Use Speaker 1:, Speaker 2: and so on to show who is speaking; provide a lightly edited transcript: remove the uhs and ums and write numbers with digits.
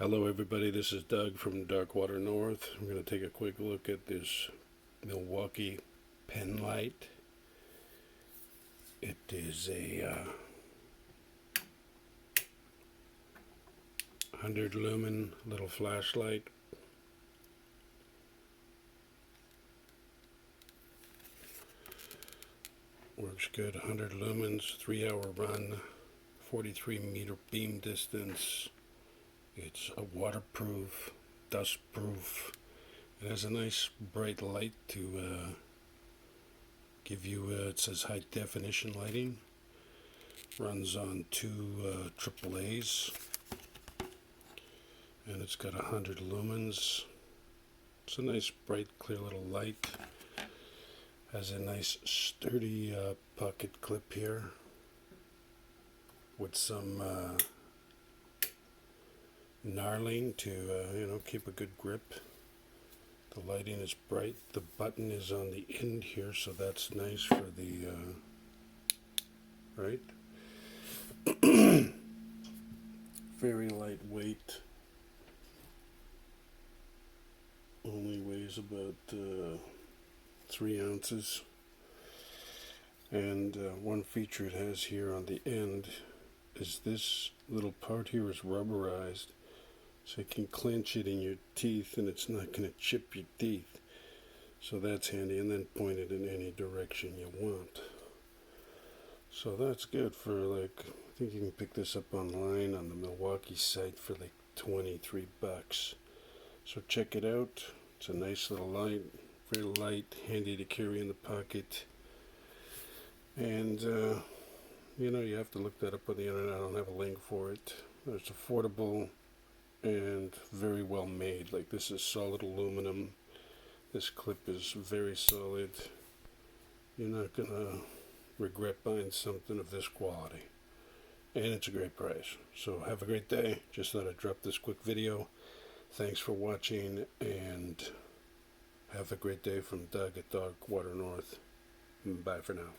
Speaker 1: Hello everybody, this is Doug from Darkwater North. I'm going to take a quick look at this Milwaukee Penlight. It is a 100 lumen little flashlight. Works good, 100 lumens, 3-hour run, 43 meter beam distance. It's a waterproof, dustproof. It has a nice bright light to give you, it says high definition lighting. Runs on two AAAs. And it's got 100 lumens. It's a nice bright clear little light. Has a nice sturdy pocket clip here with some knurling to keep a good grip. The lighting is bright. The button is on the end here, so that's nice for the right. Very lightweight. Only weighs about 3 ounces. And one feature it has here on the end is this little part here is rubberized, so you can clench it in your teeth and it's not going to chip your teeth. So that's handy, and then point it in any direction you want. So that's good for I think you can pick this up online on the Milwaukee site for like $23. So check it out. It's a nice little light, very light, handy to carry in the pocket. And you have to look that up on the internet. I don't have a link for it. It's affordable and very well made. Like, this is solid aluminum. This clip is very solid. You're not gonna regret buying something of this quality. And it's a great price. So have a great day. Just thought I'd drop this quick video. Thanks for watching, and have a great day from Doug at Darkwater North. Bye for now.